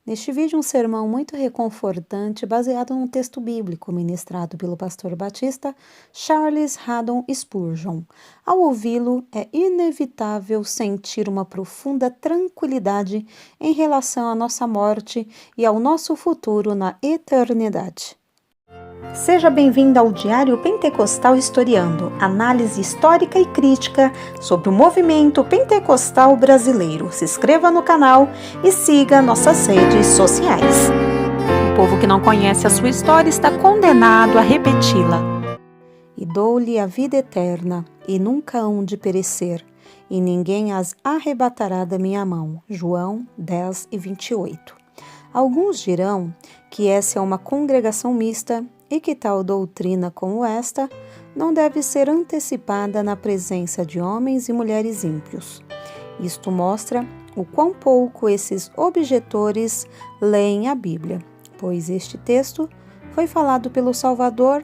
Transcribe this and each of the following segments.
Neste vídeo, um sermão muito reconfortante baseado num texto bíblico ministrado pelo pastor batista Charles Haddon Spurgeon. Ao ouvi-lo, é inevitável sentir uma profunda tranquilidade em relação à nossa morte e ao nosso futuro na eternidade. Seja bem-vindo ao Diário Pentecostal Historiando, análise histórica e crítica sobre o movimento pentecostal brasileiro. Se inscreva no canal e siga nossas redes sociais. O povo que não conhece a sua história está condenado a repeti-la. E dou-lhe a vida eterna, e nunca hão de perecer, e ninguém as arrebatará da minha mão. João 10:28. Alguns dirão que essa é uma congregação mista e que tal doutrina como esta não deve ser antecipada na presença de homens e mulheres ímpios. Isto mostra o quão pouco esses objetores leem a Bíblia, pois este texto foi falado pelo Salvador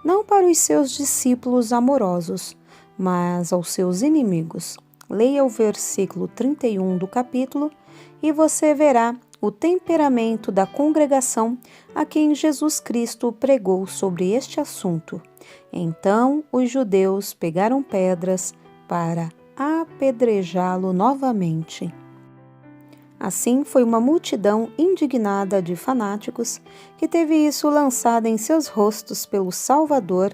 não para os seus discípulos amorosos, mas aos seus inimigos. Leia o versículo 31 do capítulo e você verá o temperamento da congregação a quem Jesus Cristo pregou sobre este assunto. Então os judeus pegaram pedras para apedrejá-lo novamente. Assim foi uma multidão indignada de fanáticos que teve isso lançado em seus rostos pelo Salvador,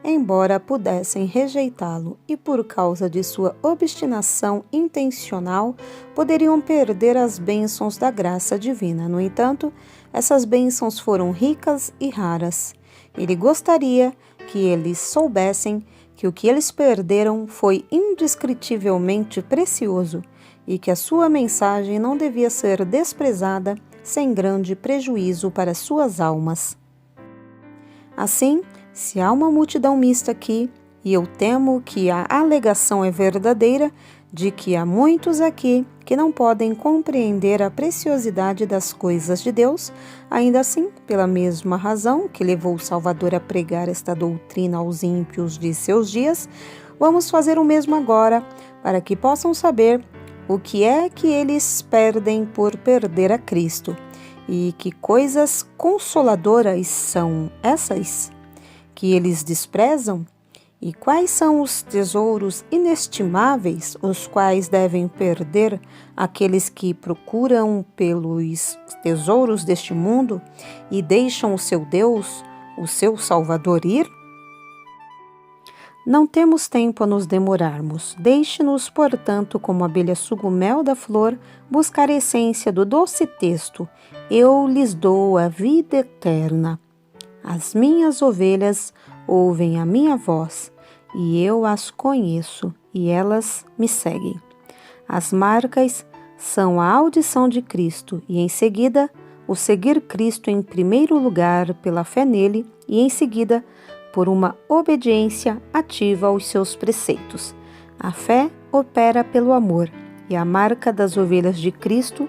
embora pudessem rejeitá-lo e, por causa de sua obstinação intencional, poderiam perder as bênçãos da graça divina. No entanto, essas bênçãos foram ricas e raras. Ele gostaria que eles soubessem que o que eles perderam foi indescritivelmente precioso e que a sua mensagem não devia ser desprezada sem grande prejuízo para suas almas. Assim, se há uma multidão mista aqui, e eu temo que a alegação é verdadeira, de que há muitos aqui que não podem compreender a preciosidade das coisas de Deus, ainda assim, pela mesma razão que levou o Salvador a pregar esta doutrina aos ímpios de seus dias, vamos fazer o mesmo agora, para que possam saber o que é que eles perdem por perder a Cristo, e que coisas consoladoras são essas que eles desprezam, e quais são os tesouros inestimáveis os quais devem perder aqueles que procuram pelos tesouros deste mundo e deixam o seu Deus, o seu Salvador, ir? Não temos tempo a nos demorarmos. Deixe-nos, portanto, como abelha suga o mel da flor, buscar a essência do doce texto. Eu lhes dou a vida eterna. As minhas ovelhas ouvem a minha voz, e eu as conheço, e elas me seguem. As marcas são a audição de Cristo, e em seguida, o seguir Cristo em primeiro lugar pela fé nele, e em seguida, por uma obediência ativa aos seus preceitos. A fé opera pelo amor, e a marca das ovelhas de Cristo,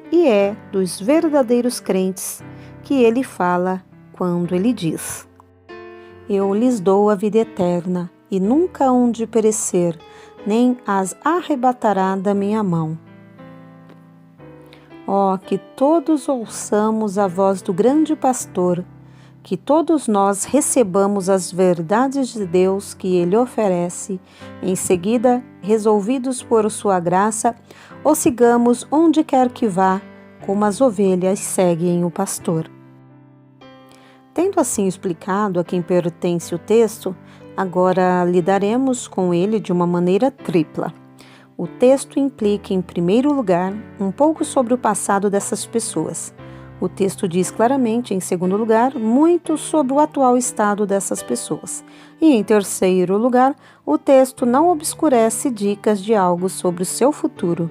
e é dos verdadeiros crentes que ele fala quando ele diz: eu lhes dou a vida eterna, e nunca hão de perecer, nem as arrebatará da minha mão. Ó, que todos ouçamos a voz do grande pastor, que todos nós recebamos as verdades de Deus que ele oferece, em seguida, resolvidos por sua graça, o sigamos onde quer que vá, como as ovelhas seguem o pastor. Tendo assim explicado a quem pertence o texto, agora lidaremos com ele de uma maneira tripla. O texto implica, em primeiro lugar, um pouco sobre o passado dessas pessoas. O texto diz claramente, em segundo lugar, muito sobre o atual estado dessas pessoas. E, em terceiro lugar, o texto não obscurece dicas de algo sobre o seu futuro.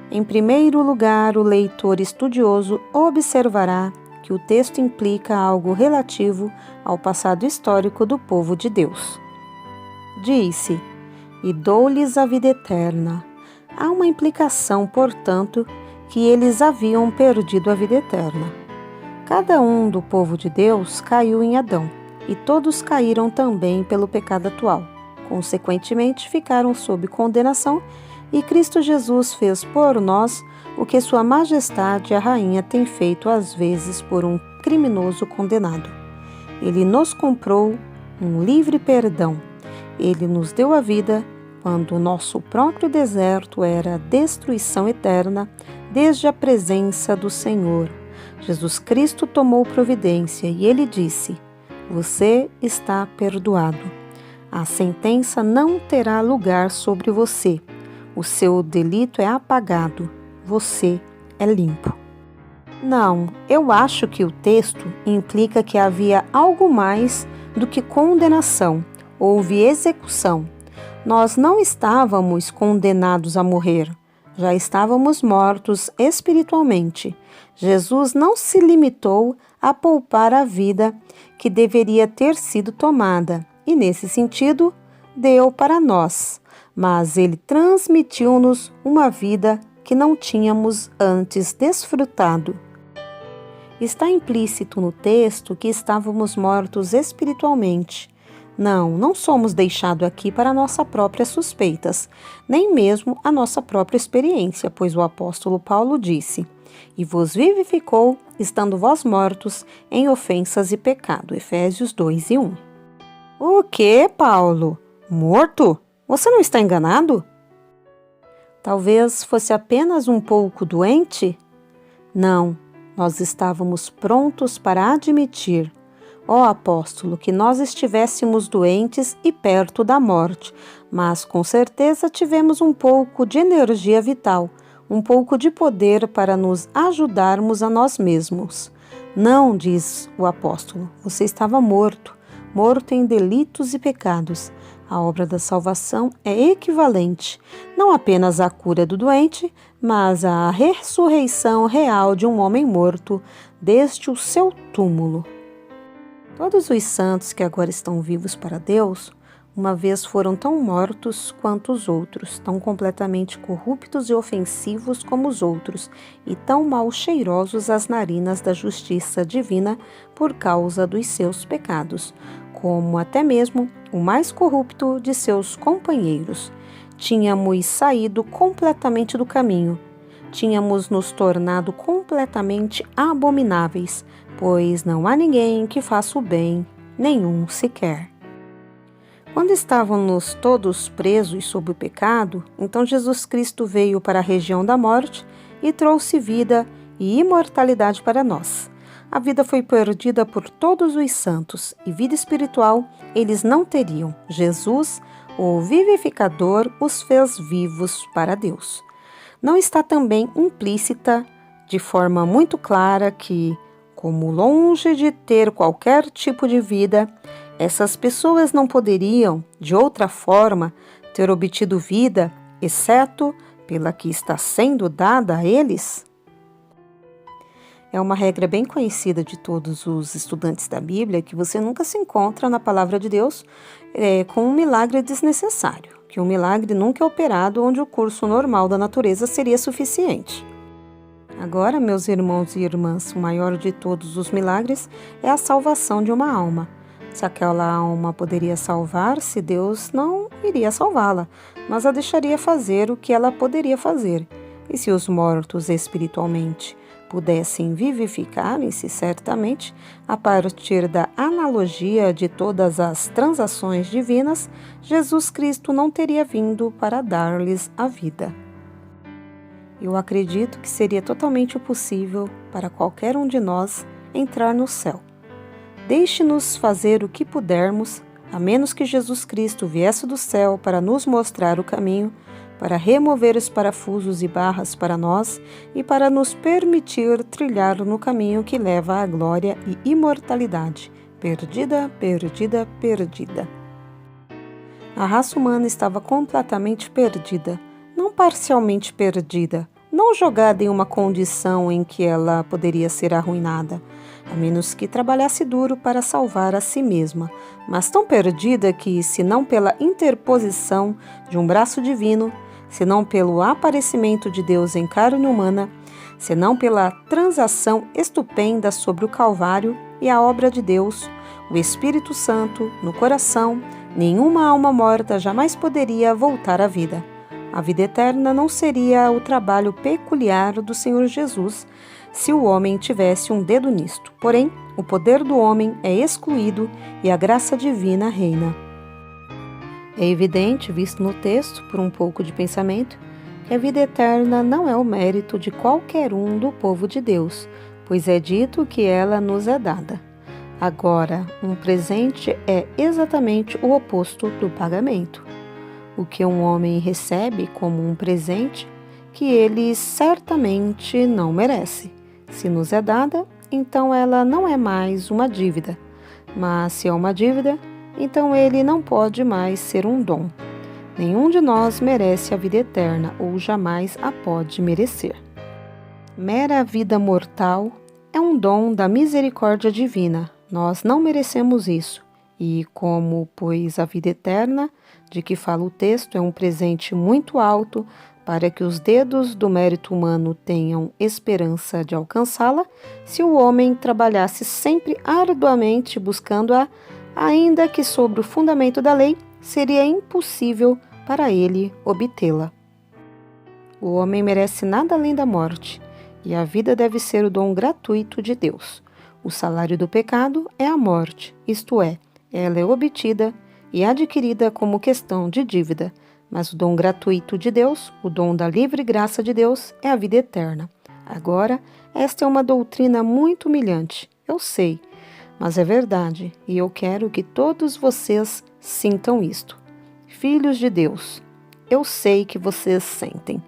Em primeiro lugar, o leitor estudioso observará que o texto implica algo relativo ao passado histórico do povo de Deus. Disse: e dou-lhes a vida eterna. Há uma implicação, portanto, que eles haviam perdido a vida eterna. Cada um do povo de Deus caiu em Adão, e todos caíram também pelo pecado atual. Consequentemente, ficaram sob condenação e Cristo Jesus fez por nós o que Sua Majestade a Rainha tem feito às vezes por um criminoso condenado. Ele nos comprou um livre perdão. Ele nos deu a vida quando o nosso próprio deserto era destruição eterna desde a presença do Senhor. Jesus Cristo tomou providência e Ele disse: você está perdoado. A sentença não terá lugar sobre você. O seu delito é apagado. Você é limpo. Não, eu acho que o texto implica que havia algo mais do que condenação. Houve execução. Nós não estávamos condenados a morrer. Já estávamos mortos espiritualmente. Jesus não se limitou a poupar a vida que deveria ter sido tomada, e nesse sentido, deu para nós, mas Ele transmitiu-nos uma vida que não tínhamos antes desfrutado. Está implícito no texto que estávamos mortos espiritualmente. Não somos deixados aqui para nossas próprias suspeitas, nem mesmo a nossa própria experiência, pois o apóstolo Paulo disse: e vos vivificou, estando vós mortos em ofensas e pecado. Efésios 2:1. O que, Paulo? Morto? Você não está enganado? Talvez fosse apenas um pouco doente? Não, nós estávamos prontos para admitir, ó apóstolo, que nós estivéssemos doentes e perto da morte, mas com certeza tivemos um pouco de energia vital, um pouco de poder para nos ajudarmos a nós mesmos. Não, diz o apóstolo, você estava morto em delitos e pecados. A obra da salvação é equivalente, não apenas à cura do doente, mas à ressurreição real de um homem morto desde o seu túmulo. Todos os santos que agora estão vivos para Deus, uma vez foram tão mortos quanto os outros, tão completamente corruptos e ofensivos como os outros, e tão mal cheirosos às narinas da justiça divina por causa dos seus pecados, como até mesmo o mais corrupto de seus companheiros. Tínhamos saído completamente do caminho, tínhamos nos tornado completamente abomináveis, pois não há ninguém que faça o bem, nenhum sequer. Quando estávamos todos presos sob o pecado, então Jesus Cristo veio para a região da morte e trouxe vida e imortalidade para nós. A vida foi perdida por todos os santos e vida espiritual eles não teriam. Jesus, o vivificador, os fez vivos para Deus. Não está também implícita de forma muito clara que, como longe de ter qualquer tipo de vida, essas pessoas não poderiam, de outra forma, ter obtido vida, exceto pela que está sendo dada a eles? É uma regra bem conhecida de todos os estudantes da Bíblia que você nunca se encontra na palavra de Deus com um milagre desnecessário, que um milagre nunca é operado onde o curso normal da natureza seria suficiente. Agora, meus irmãos e irmãs, o maior de todos os milagres é a salvação de uma alma. Se aquela alma poderia salvar-se, Deus não iria salvá-la, mas a deixaria fazer o que ela poderia fazer. E se os mortos espiritualmente pudessem vivificarem-se, certamente, a partir da analogia de todas as transações divinas, Jesus Cristo não teria vindo para dar-lhes a vida. Eu acredito que seria totalmente possível para qualquer um de nós entrar no céu. Deixe-nos fazer o que pudermos, a menos que Jesus Cristo viesse do céu para nos mostrar o caminho, para remover os parafusos e barras para nós e para nos permitir trilhar no caminho que leva à glória e imortalidade. Perdida, perdida, perdida. A raça humana estava completamente perdida, não parcialmente perdida, não jogada em uma condição em que ela poderia ser arruinada, a menos que trabalhasse duro para salvar a si mesma, mas tão perdida que, se não pela interposição de um braço divino, se não pelo aparecimento de Deus em carne humana, se não pela transação estupenda sobre o Calvário e a obra de Deus, o Espírito Santo, no coração, nenhuma alma morta jamais poderia voltar à vida. A vida eterna não seria o trabalho peculiar do Senhor Jesus se o homem tivesse um dedo nisto. Porém, o poder do homem é excluído e a graça divina reina. É evidente, visto no texto, por um pouco de pensamento, que a vida eterna não é o mérito de qualquer um do povo de Deus, pois é dito que ela nos é dada. Agora, um presente é exatamente o oposto do pagamento. O que um homem recebe como um presente, que ele certamente não merece. Se nos é dada, então ela não é mais uma dívida. Mas se é uma dívida, então ele não pode mais ser um dom. Nenhum de nós merece a vida eterna ou jamais a pode merecer. Mera vida mortal é um dom da misericórdia divina. Nós não merecemos isso. E como, pois, a vida eterna, de que fala o texto, é um presente muito alto para que os dedos do mérito humano tenham esperança de alcançá-la, se o homem trabalhasse sempre arduamente buscando-a, ainda que sobre o fundamento da lei, seria impossível para ele obtê-la. O homem merece nada além da morte, e a vida deve ser o dom gratuito de Deus. O salário do pecado é a morte, isto é, ela é obtida e adquirida como questão de dívida, mas o dom gratuito de Deus, o dom da livre graça de Deus, é a vida eterna. Agora, esta é uma doutrina muito humilhante, eu sei, mas é verdade, e eu quero que todos vocês sintam isto. Filhos de Deus, eu sei que vocês sentem.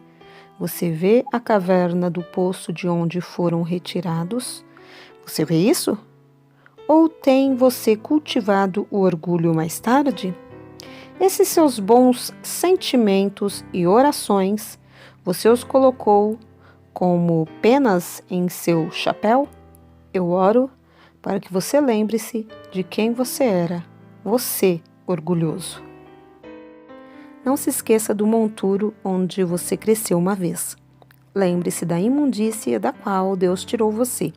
Você vê a caverna do poço de onde foram retirados? Você vê isso? Ou tem você cultivado o orgulho mais tarde? Esses seus bons sentimentos e orações, você os colocou como penas em seu chapéu? Eu oro para que você lembre-se de quem você era, você orgulhoso. Não se esqueça do monturo onde você cresceu uma vez. Lembre-se da imundícia da qual Deus tirou você.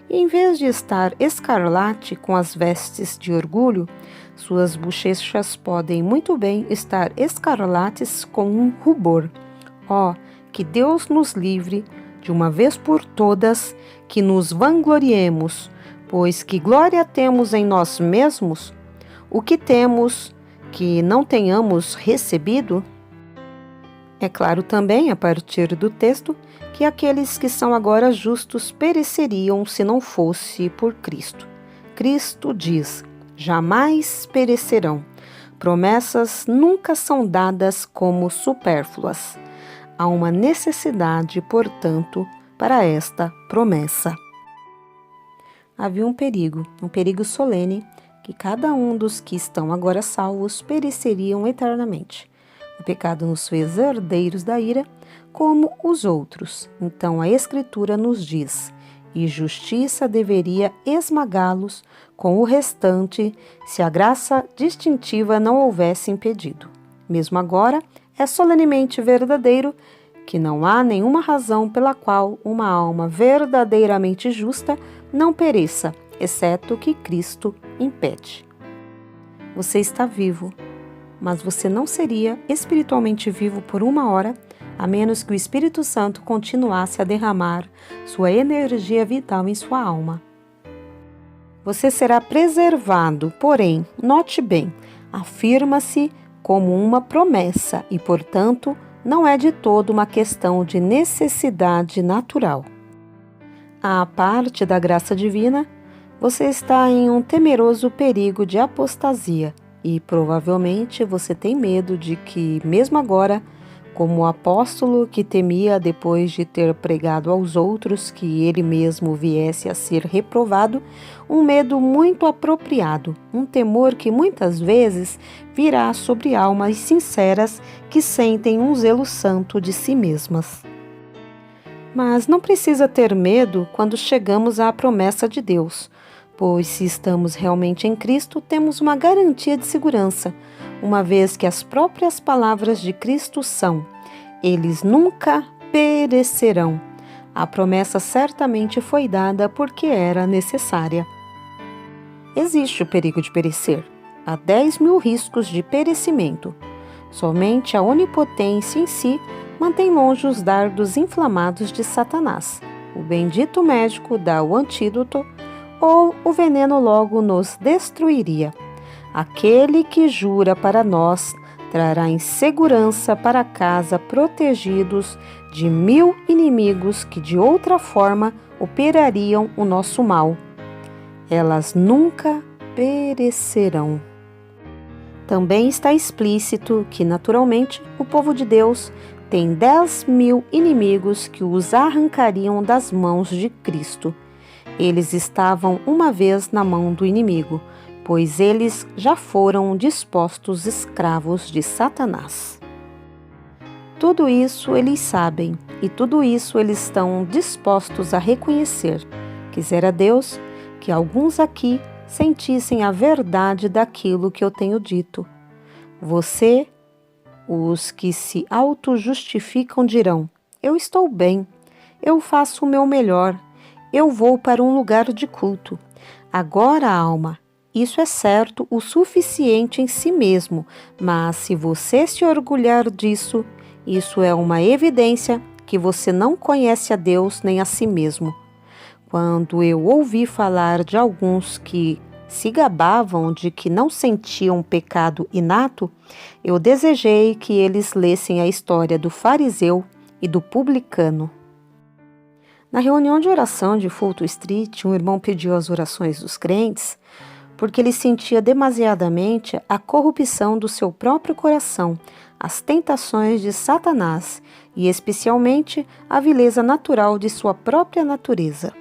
E em vez de estar escarlate com as vestes de orgulho, suas bochechas podem muito bem estar escarlates com um rubor. Oh, que Deus nos livre, de uma vez por todas, que nos vangloriemos, pois que glória temos em nós mesmos? O que temos que não tenhamos recebido? É claro também, a partir do texto, que aqueles que são agora justos pereceriam se não fosse por Cristo. Cristo diz: jamais perecerão. Promessas nunca são dadas como supérfluas. Há uma necessidade, portanto, para esta promessa. Havia um perigo solene, que cada um dos que estão agora salvos pereceriam eternamente. O pecado nos fez herdeiros da ira, como os outros. Então a Escritura nos diz: e justiça deveria esmagá-los com o restante, se a graça distintiva não houvesse impedido. Mesmo agora, é solenemente verdadeiro que não há nenhuma razão pela qual uma alma verdadeiramente justa não pereça, exceto que Cristo impede. Você está vivo, mas você não seria espiritualmente vivo por uma hora, a menos que o Espírito Santo continuasse a derramar sua energia vital em sua alma. Você será preservado, porém, note bem, afirma-se como uma promessa e, portanto, não é de todo uma questão de necessidade natural. À parte da graça divina, você está em um temeroso perigo de apostasia e provavelmente você tem medo de que, mesmo agora, como o apóstolo que temia depois de ter pregado aos outros que ele mesmo viesse a ser reprovado, um medo muito apropriado, um temor que muitas vezes virá sobre almas sinceras que sentem um zelo santo de si mesmas. Mas não precisa ter medo quando chegamos à promessa de Deus, pois se estamos realmente em Cristo, temos uma garantia de segurança, uma vez que as próprias palavras de Cristo são: eles nunca perecerão. A promessa certamente foi dada porque era necessária. Existe o perigo de perecer. Há 10.000 riscos de perecimento. Somente a onipotência em si mantém longe os dardos inflamados de Satanás. O bendito médico dá o antídoto, ou o veneno logo nos destruiria. Aquele que jura para nós trará em segurança para casa protegidos de 1000 inimigos que de outra forma operariam o nosso mal. Elas nunca perecerão. Também está explícito que, naturalmente, o povo de Deus tem 10.000 inimigos que os arrancariam das mãos de Cristo. Eles estavam uma vez na mão do inimigo, pois eles já foram dispostos escravos de Satanás. Tudo isso eles sabem e tudo isso eles estão dispostos a reconhecer. Quisera Deus que alguns aqui sentissem a verdade daquilo que eu tenho dito. Os que se auto-justificam dirão: eu estou bem, eu faço o meu melhor, eu vou para um lugar de culto. Agora, alma, isso é certo o suficiente em si mesmo, mas se você se orgulhar disso, isso é uma evidência que você não conhece a Deus nem a si mesmo. Quando eu ouvi falar de alguns que se gabavam de que não sentiam pecado inato, eu desejei que eles lessem a história do fariseu e do publicano. Na reunião de oração de Fulton Street, um irmão pediu as orações dos crentes porque ele sentia demasiadamente a corrupção do seu próprio coração, as tentações de Satanás e especialmente a vileza natural de sua própria natureza.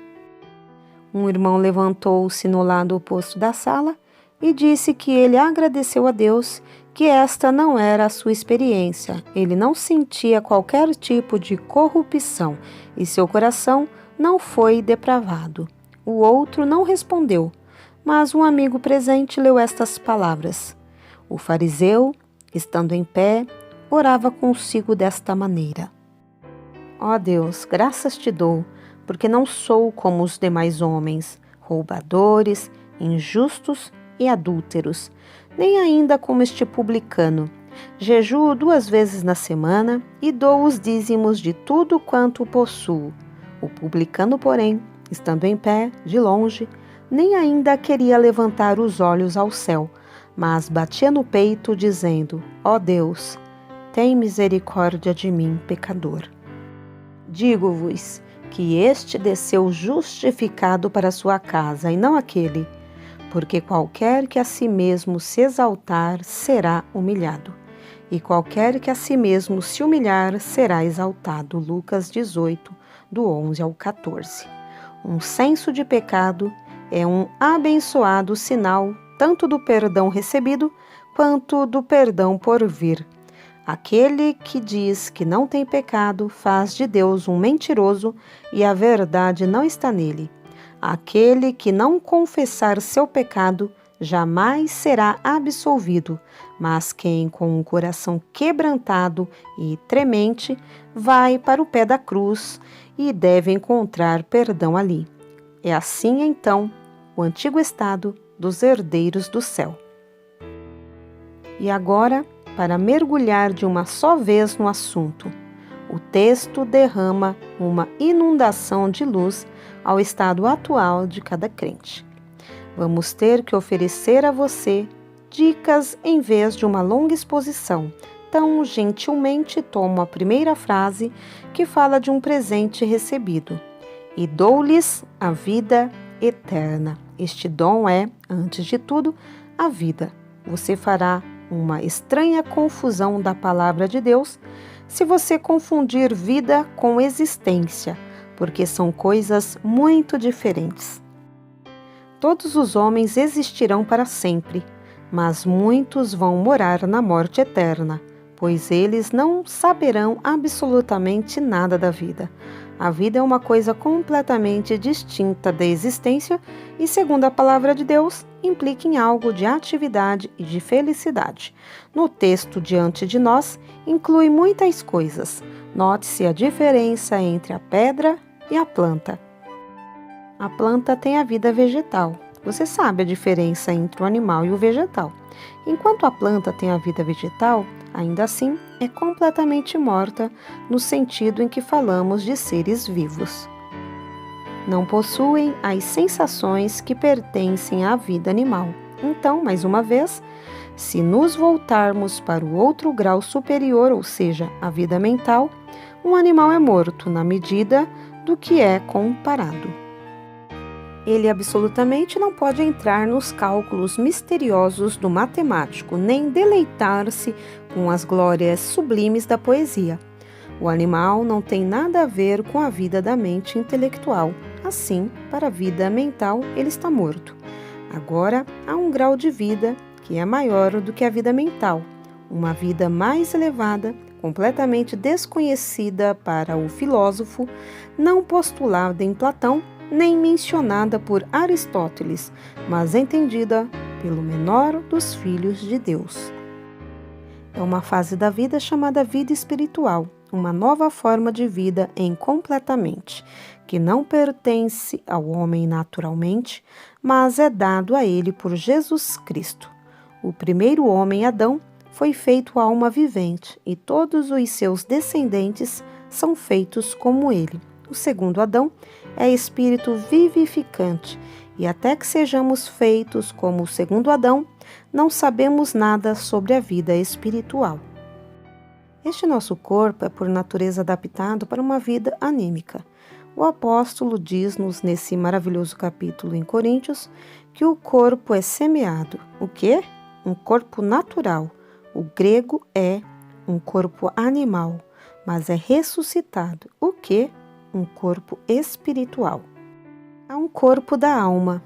Um irmão levantou-se no lado oposto da sala e disse que ele agradeceu a Deus que esta não era a sua experiência. Ele não sentia qualquer tipo de corrupção e seu coração não foi depravado. O outro não respondeu, mas um amigo presente leu estas palavras. O fariseu, estando em pé, orava consigo desta maneira: ó Deus, graças te dou, porque não sou como os demais homens, roubadores, injustos e adúlteros, nem ainda como este publicano. Jejuo 2 vezes na semana e dou os dízimos de tudo quanto possuo. O publicano, porém, estando em pé, de longe, nem ainda queria levantar os olhos ao céu, mas batia no peito, dizendo: ó Deus, tem misericórdia de mim, pecador. Digo-vos que este desceu justificado para sua casa, e não aquele, porque qualquer que a si mesmo se exaltar será humilhado, e qualquer que a si mesmo se humilhar será exaltado. Lucas 18, do 11 ao 14. Um senso de pecado é um abençoado sinal tanto do perdão recebido quanto do perdão por vir. Aquele que diz que não tem pecado faz de Deus um mentiroso e a verdade não está nele. Aquele que não confessar seu pecado jamais será absolvido, mas quem com o coração quebrantado e tremente vai para o pé da cruz e deve encontrar perdão ali. É assim então o antigo estado dos herdeiros do céu. E agora, para mergulhar de uma só vez no assunto, o texto derrama uma inundação de luz ao estado atual de cada crente. Vamos ter que oferecer a você dicas em vez de uma longa exposição. Então, gentilmente, tomo a primeira frase que fala de um presente recebido. E dou-lhes a vida eterna. Este dom é, antes de tudo, a vida. Você fará uma estranha confusão da palavra de Deus se você confundir vida com existência, porque são coisas muito diferentes. Todos os homens existirão para sempre, mas muitos vão morar na morte eterna, pois eles não saberão absolutamente nada da vida. A vida é uma coisa completamente distinta da existência e, segundo a palavra de Deus, implica em algo de atividade e de felicidade. No texto diante de nós, inclui muitas coisas. Note-se a diferença entre a pedra e a planta. A planta tem a vida vegetal. Você sabe a diferença entre o animal e o vegetal. Enquanto a planta tem a vida vegetal, Ainda assim, é completamente morta no sentido em que falamos de seres vivos. Não possuem as sensações que pertencem à vida animal. Então, mais uma vez, se nos voltarmos para o outro grau superior, ou seja, a vida mental, um animal é morto na medida do que é comparado. Ele absolutamente não pode entrar nos cálculos misteriosos do matemático, nem deleitar-se com as glórias sublimes da poesia. O animal não tem nada a ver com a vida da mente intelectual. Assim, para a vida mental, ele está morto. Agora, há um grau de vida que é maior do que a vida mental, uma vida mais elevada, completamente desconhecida para o filósofo, não postulada em Platão, nem mencionada por Aristóteles, mas entendida pelo menor dos filhos de Deus. É uma fase da vida chamada vida espiritual, uma nova forma de vida em completamente, que não pertence ao homem naturalmente, mas é dado a ele por Jesus Cristo. O primeiro homem, Adão, foi feito alma vivente, e todos os seus descendentes são feitos como ele. O segundo Adão é espírito vivificante, e até que sejamos feitos como o segundo Adão, não sabemos nada sobre a vida espiritual. Este nosso corpo é por natureza adaptado para uma vida anímica. O apóstolo diz-nos nesse maravilhoso capítulo em Coríntios que o corpo é semeado. O quê? Um corpo natural. O grego é um corpo animal, mas é ressuscitado. O quê? Um corpo espiritual. Há um corpo da alma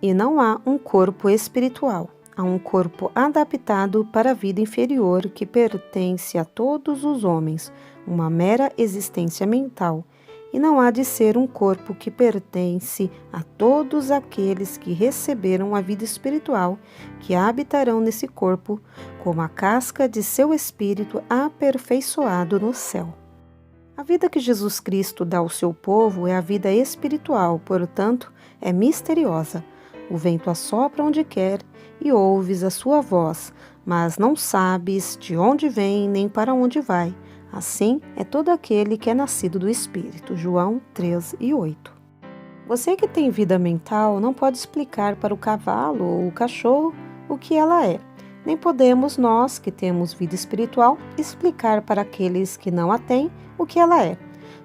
e não há um corpo espiritual. Há um corpo adaptado para a vida inferior que pertence a todos os homens, uma mera existência mental, e não há de ser um corpo que pertence a todos aqueles que receberam a vida espiritual, que habitarão nesse corpo como a casca de seu espírito aperfeiçoado no céu. A vida que Jesus Cristo dá ao seu povo é a vida espiritual, portanto, é misteriosa. O vento assopra onde quer e ouves a sua voz, mas não sabes de onde vem nem para onde vai. Assim é todo aquele que é nascido do Espírito. João 3:8. Você que tem vida mental não pode explicar para o cavalo ou o cachorro o que ela é. Nem podemos nós, que temos vida espiritual, explicar para aqueles que não a têm o que ela é.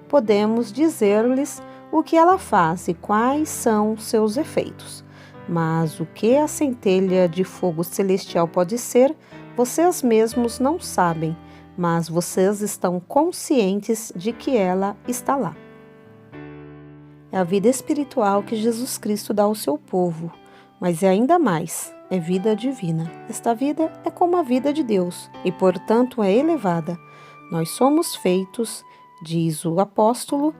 Podemos dizer-lhes o que ela faz e quais são seus efeitos. Mas o que a centelha de fogo celestial pode ser, vocês mesmos não sabem, mas vocês estão conscientes de que ela está lá. É a vida espiritual que Jesus Cristo dá ao seu povo, mas é ainda mais, é vida divina. Esta vida é como a vida de Deus e, portanto, é elevada. Nós somos feitos, diz o apóstolo,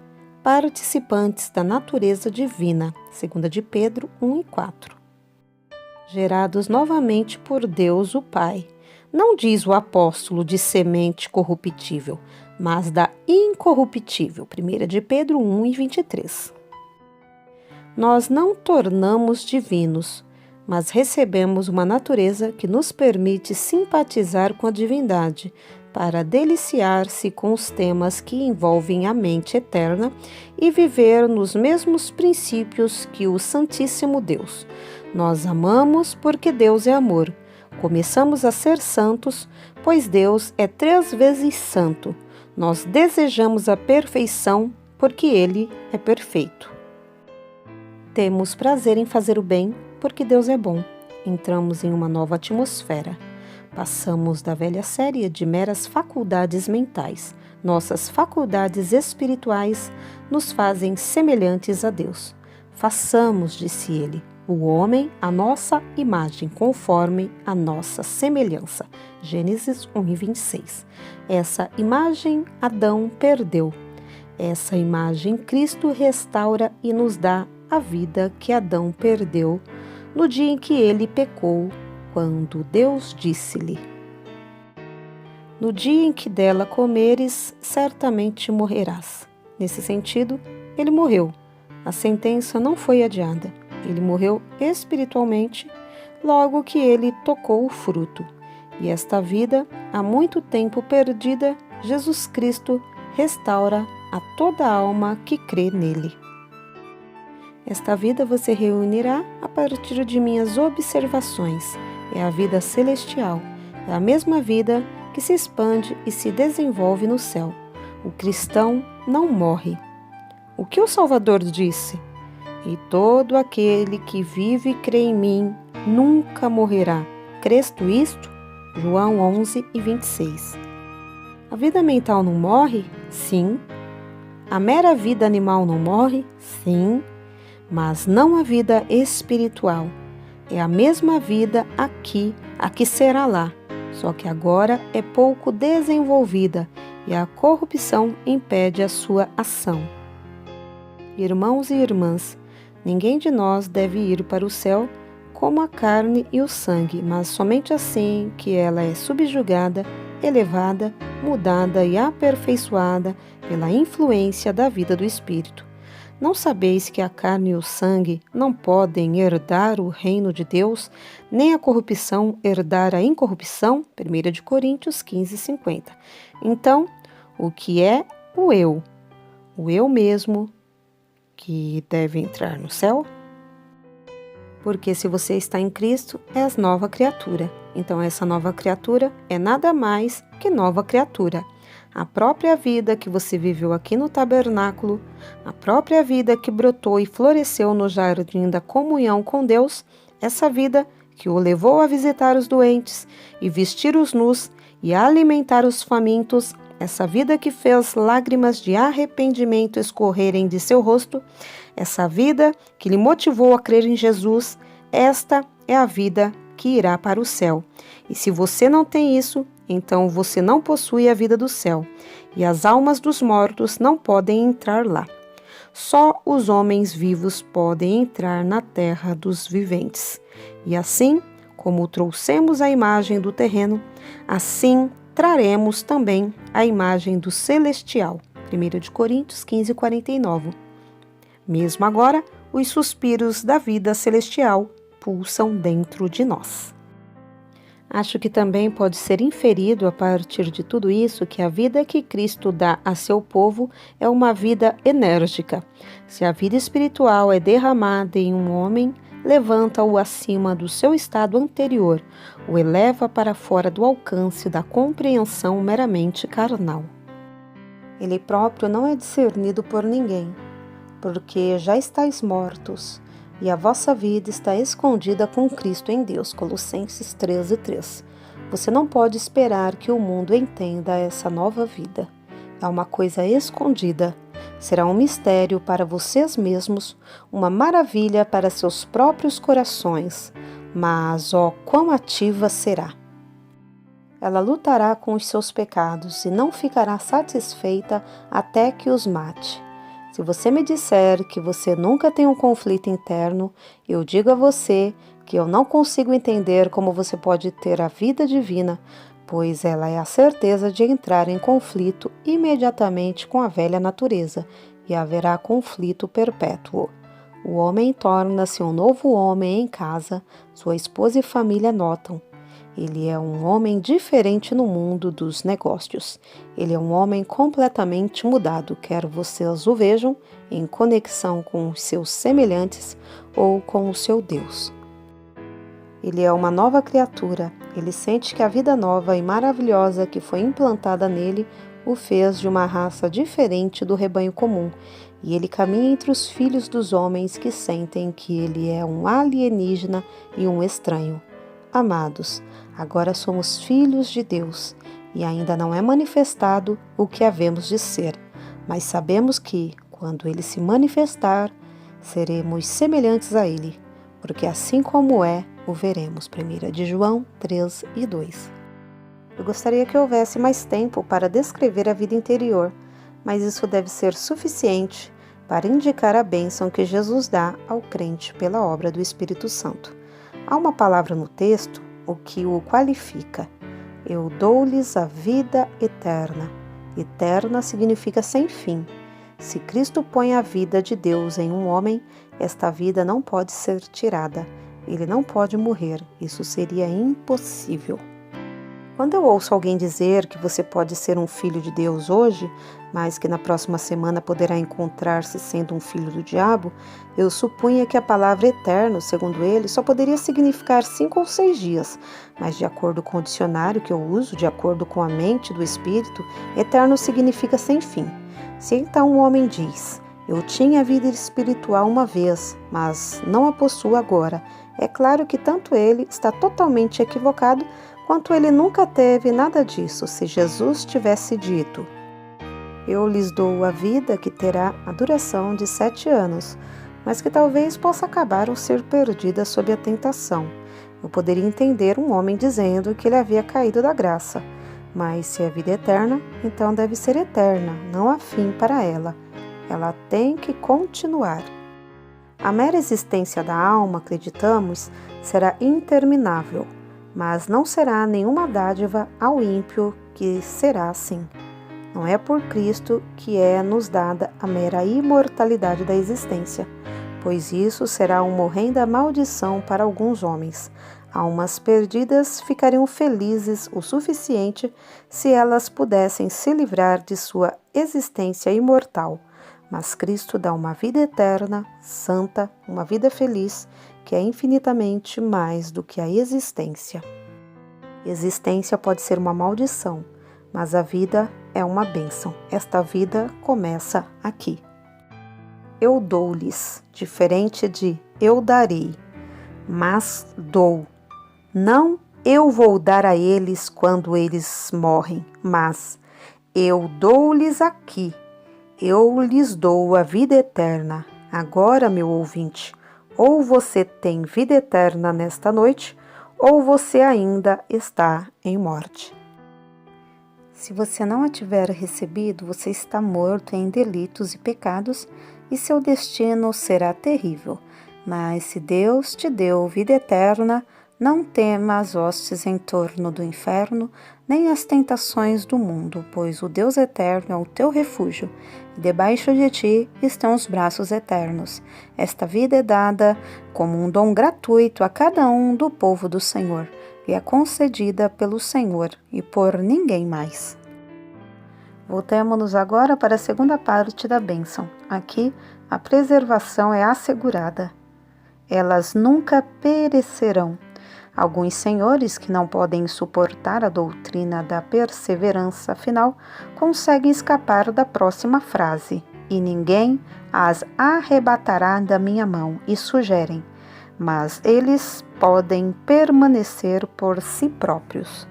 participantes da natureza divina, 2 de Pedro 1:4. Gerados novamente por Deus o Pai. Não diz o apóstolo de semente corruptível, mas da incorruptível, 1 de Pedro 1:23. Nós não tornamos divinos, mas recebemos uma natureza que nos permite simpatizar com a divindade, para deliciar-se com os temas que envolvem a mente eterna e viver nos mesmos princípios que o Santíssimo Deus. Nós amamos porque Deus é amor. Começamos a ser santos, pois Deus é 3 vezes santo. Nós desejamos a perfeição porque Ele é perfeito. Temos prazer em fazer o bem porque Deus é bom. Entramos em uma nova atmosfera. Passamos da velha série de meras faculdades mentais. Nossas faculdades espirituais nos fazem semelhantes a Deus. Façamos, disse ele, o homem à nossa imagem, conforme a nossa semelhança. Gênesis 1:26. Essa imagem Adão perdeu. Essa imagem Cristo restaura e nos dá a vida que Adão perdeu no dia em que ele pecou, quando Deus disse-lhe: no dia em que dela comeres, certamente morrerás. Nesse sentido, ele morreu. A sentença não foi adiada. Ele morreu espiritualmente logo que ele tocou o fruto. E esta vida, há muito tempo perdida, Jesus Cristo restaura a toda alma que crê nele. Esta vida você reunirá a partir de minhas observações. É a vida celestial, é a mesma vida que se expande e se desenvolve no céu. O cristão não morre. O que o Salvador disse? E todo aquele que vive e crê em mim nunca morrerá. Crês tu isto? João 11:26. A vida mental não morre? Sim. A mera vida animal não morre? Sim. Mas não a vida espiritual. É a mesma vida aqui, a que será lá, só que agora é pouco desenvolvida e a corrupção impede a sua ação. Irmãos e irmãs, ninguém de nós deve ir para o céu como a carne e o sangue, mas somente assim que ela é subjugada, elevada, mudada e aperfeiçoada pela influência da vida do Espírito. Não sabeis que a carne e o sangue não podem herdar o reino de Deus, nem a corrupção herdar a incorrupção? 1 Coríntios 15:50. Então, o que é o eu? O eu mesmo que deve entrar no céu? Porque se você está em Cristo, és nova criatura. Então essa nova criatura é nada mais que nova criatura. A própria vida que você viveu aqui no tabernáculo, a própria vida que brotou e floresceu no jardim da comunhão com Deus, essa vida que o levou a visitar os doentes e vestir os nus e alimentar os famintos, essa vida que fez lágrimas de arrependimento escorrerem de seu rosto, essa vida que lhe motivou a crer em Jesus, esta é a vida que irá para o céu. E se você não tem isso, então você não possui a vida do céu, e as almas dos mortos não podem entrar lá. Só os homens vivos podem entrar na terra dos viventes. E assim, como trouxemos a imagem do terreno, assim traremos também a imagem do celestial. 1 Coríntios 15:49. Mesmo agora, os suspiros da vida celestial pulsam dentro de nós. Acho que também pode ser inferido a partir de tudo isso que a vida que Cristo dá a seu povo é uma vida enérgica. Se a vida espiritual é derramada em um homem, levanta-o acima do seu estado anterior, o eleva para fora do alcance da compreensão meramente carnal. Ele próprio não é discernido por ninguém, porque já estáis mortos, e a vossa vida está escondida com Cristo em Deus. Colossenses 13:3. Você não pode esperar que o mundo entenda essa nova vida. É uma coisa escondida. Será um mistério para vocês mesmos, uma maravilha para seus próprios corações. Mas, ó, quão ativa será! Ela lutará com os seus pecados e não ficará satisfeita até que os mate. Se você me disser que você nunca tem um conflito interno, eu digo a você que eu não consigo entender como você pode ter a vida divina, pois ela é a certeza de entrar em conflito imediatamente com a velha natureza, e haverá conflito perpétuo. O homem torna-se um novo homem em casa, sua esposa e família notam. Ele é um homem diferente no mundo dos negócios. Ele é um homem completamente mudado, quer vocês o vejam em conexão com os seus semelhantes ou com o seu Deus. Ele é uma nova criatura. Ele sente que a vida nova e maravilhosa que foi implantada nele o fez de uma raça diferente do rebanho comum. E ele caminha entre os filhos dos homens que sentem que ele é um alienígena e um estranho. Amados, agora somos filhos de Deus e ainda não é manifestado o que havemos de ser, mas sabemos que, quando Ele se manifestar, seremos semelhantes a Ele, porque assim como é, o veremos. 1 de João 3:2. Eu gostaria que houvesse mais tempo para descrever a vida interior, mas isso deve ser suficiente para indicar a bênção que Jesus dá ao crente pela obra do Espírito Santo. Há uma palavra no texto, o que o qualifica. Eu dou-lhes a vida eterna. Eterna significa sem fim. Se Cristo põe a vida de Deus em um homem, esta vida não pode ser tirada. Ele não pode morrer. Isso seria impossível. Quando eu ouço alguém dizer que você pode ser um filho de Deus hoje, mas que na próxima semana poderá encontrar-se sendo um filho do diabo, eu supunha que a palavra eterno, segundo ele, só poderia significar 5 ou 6 dias, mas de acordo com o dicionário que eu uso, de acordo com a mente do espírito, eterno significa sem fim. Se então um homem diz: eu tinha vida espiritual uma vez, mas não a possuo agora, é claro que tanto ele está totalmente equivocado, quanto ele nunca teve nada disso. Se Jesus tivesse dito: eu lhes dou a vida que terá a duração de 7 anos, mas que talvez possa acabar ou ser perdida sob a tentação, eu poderia entender um homem dizendo que ele havia caído da graça. Mas se é vida eterna, então deve ser eterna, não há fim para ela. Ela tem que continuar. A mera existência da alma, acreditamos, será interminável, mas não será nenhuma dádiva ao ímpio que será assim. Não é por Cristo que é nos dada a mera imortalidade da existência, pois isso será uma horrenda maldição para alguns homens. Almas perdidas ficariam felizes o suficiente se elas pudessem se livrar de sua existência imortal. Mas Cristo dá uma vida eterna, santa, uma vida feliz, que é infinitamente mais do que a existência. Existência pode ser uma maldição, mas a vida é uma bênção. Esta vida começa aqui. Eu dou-lhes, diferente de eu darei, mas dou. Não eu vou dar a eles quando eles morrem, mas eu dou-lhes aqui. Eu lhes dou a vida eterna. Agora, meu ouvinte, ou você tem vida eterna nesta noite, ou você ainda está em morte. Se você não a tiver recebido, você está morto em delitos e pecados, e seu destino será terrível. Mas se Deus te deu vida eterna, não tema as hostes em torno do inferno, nem as tentações do mundo, pois o Deus eterno é o teu refúgio, e debaixo de ti estão os braços eternos. Esta vida é dada como um dom gratuito a cada um do povo do Senhor, e é concedida pelo Senhor e por ninguém mais. Voltemo-nos agora para a segunda parte da bênção. Aqui, a preservação é assegurada. Elas nunca perecerão. Alguns senhores que não podem suportar a doutrina da perseverança final conseguem escapar da próxima frase: e ninguém as arrebatará da minha mão, e sugerem, mas eles podem permanecer por si próprios.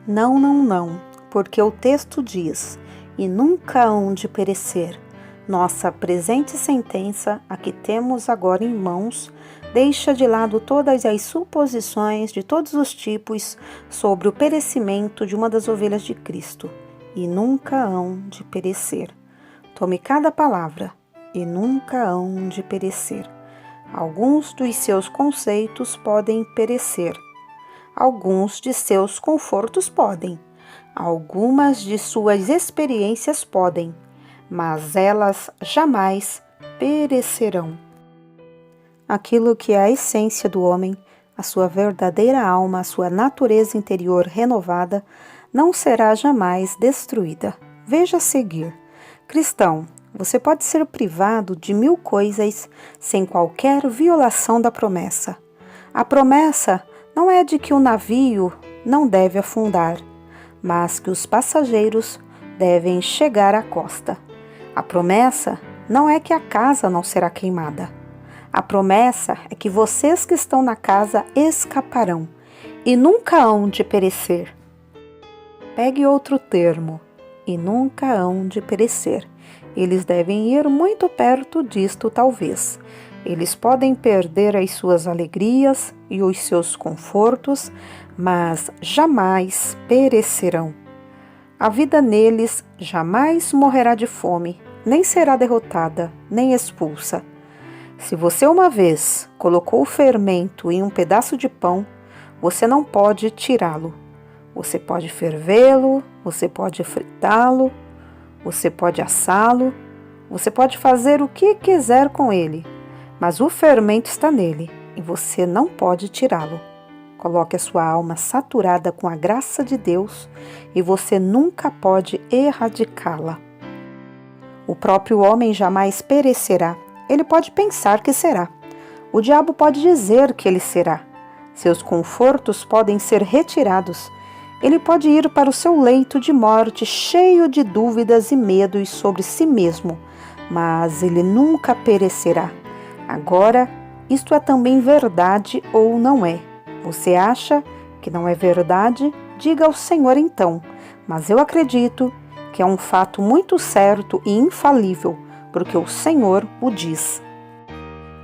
Não, não, não, porque o texto diz: e nunca hão de perecer. Nossa presente sentença, a que temos agora em mãos, deixa de lado todas as suposições de todos os tipos sobre o perecimento de uma das ovelhas de Cristo, e nunca hão de perecer. Tome cada palavra, e nunca hão de perecer. Alguns dos seus conceitos podem perecer. Alguns de seus confortos podem. Algumas de suas experiências podem, mas elas jamais perecerão. Aquilo que é a essência do homem, a sua verdadeira alma, a sua natureza interior renovada, não será jamais destruída. Veja a seguir. Cristão, você pode ser privado de 1000 coisas sem qualquer violação da promessa. A promessa não é de que o navio não deve afundar, mas que os passageiros devem chegar à costa. A promessa não é que a casa não será queimada. A promessa é que vocês que estão na casa escaparão e nunca hão de perecer. Pegue outro termo, e nunca hão de perecer. Eles devem ir muito perto disto, talvez. Eles podem perder as suas alegrias e os seus confortos, mas jamais perecerão. A vida neles jamais morrerá de fome, nem será derrotada, nem expulsa. Se você uma vez colocou o fermento em um pedaço de pão, você não pode tirá-lo. Você pode fervê-lo, você pode fritá-lo, você pode assá-lo, você pode fazer o que quiser com ele, mas o fermento está nele e você não pode tirá-lo. Coloque a sua alma saturada com a graça de Deus e você nunca pode erradicá-la. O próprio homem jamais perecerá. Ele pode pensar que será. O diabo pode dizer que ele será. Seus confortos podem ser retirados. Ele pode ir para o seu leito de morte cheio de dúvidas e medos sobre si mesmo, mas ele nunca perecerá. Agora, isto é também verdade ou não é? Você acha que não é verdade? Diga ao Senhor então, mas eu acredito que é um fato muito certo e infalível, porque o Senhor o diz.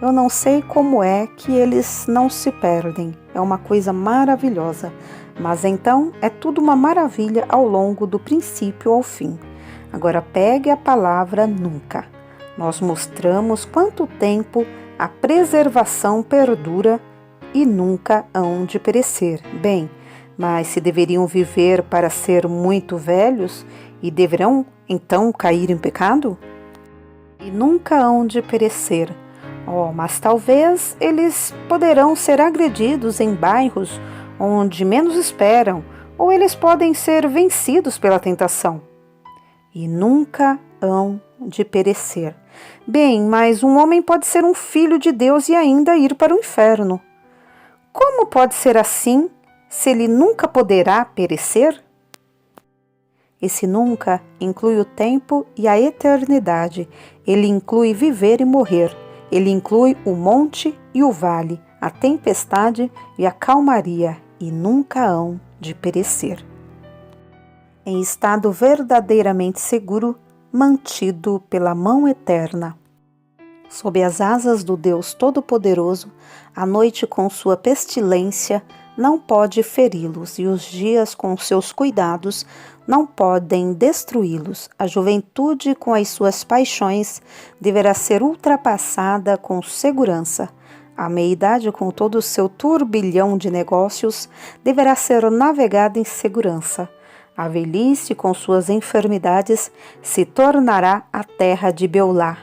Eu não sei como é que eles não se perdem, é uma coisa maravilhosa, mas então é tudo uma maravilha ao longo do princípio ao fim. Agora pegue a palavra nunca. Nós mostramos quanto tempo a preservação perdura e nunca hão de perecer. Bem, mas se deveriam viver para ser muito velhos e deverão então cair em pecado? E nunca hão de perecer. Mas talvez eles poderão ser agredidos em bairros onde menos esperam, ou eles podem ser vencidos pela tentação. E nunca hão de perecer. Bem, mas um homem pode ser um filho de Deus e ainda ir para o inferno. Como pode ser assim, se ele nunca poderá perecer? Esse nunca inclui o tempo e a eternidade. Ele inclui viver e morrer. Ele inclui o monte e o vale, a tempestade e a calmaria, e nunca hão de perecer. Em estado verdadeiramente seguro, mantido pela mão eterna. Sob as asas do Deus Todo-Poderoso, a noite com sua pestilência não pode feri-los, e os dias com seus cuidados não podem destruí-los. A juventude com as suas paixões deverá ser ultrapassada com segurança. A meia-idade com todo o seu turbilhão de negócios deverá ser navegada em segurança. A velhice com suas enfermidades se tornará a terra de Beolá.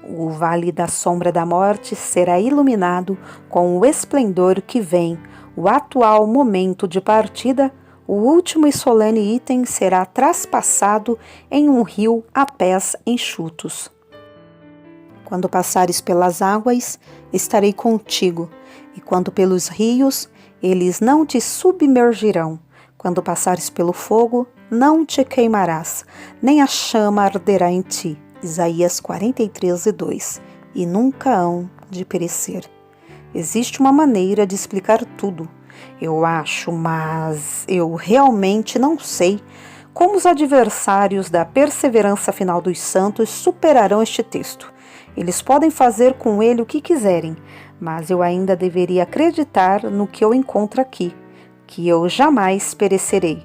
O vale da sombra da morte será iluminado com o esplendor que vem. O atual momento de partida, o último e solene item será traspassado em um rio a pés enxutos. Quando passares pelas águas, estarei contigo, e quando pelos rios, eles não te submergirão. Quando passares pelo fogo, não te queimarás, nem a chama arderá em ti. Isaías 43:2. E nunca hão de perecer. Existe uma maneira de explicar tudo. Eu acho, mas eu realmente não sei como os adversários da perseverança final dos santos superarão este texto. Eles podem fazer com ele o que quiserem, mas eu ainda deveria acreditar no que eu encontro aqui, que eu jamais perecerei,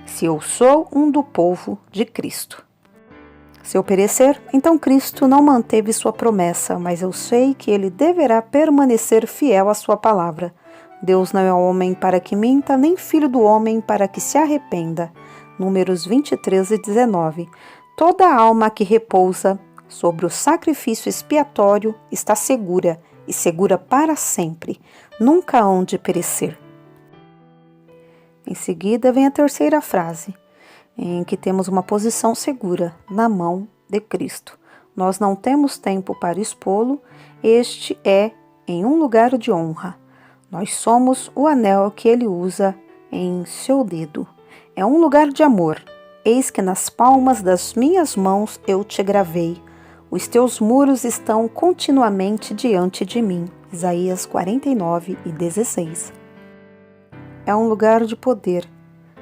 se eu sou um do povo de Cristo. Se eu perecer, então Cristo não manteve sua promessa, mas eu sei que ele deverá permanecer fiel à sua palavra. Deus não é homem para que minta, nem filho do homem para que se arrependa. Números 23:19. Toda alma que repousa sobre o sacrifício expiatório está segura, e segura para sempre. Nunca hão de perecer. Em seguida vem a terceira frase, em que temos uma posição segura na mão de Cristo. Nós não temos tempo para expô-lo, este é em um lugar de honra. Nós somos o anel que ele usa em seu dedo. É um lugar de amor. Eis que nas palmas das minhas mãos eu te gravei. Os teus muros estão continuamente diante de mim. Isaías 49:16. É um lugar de poder.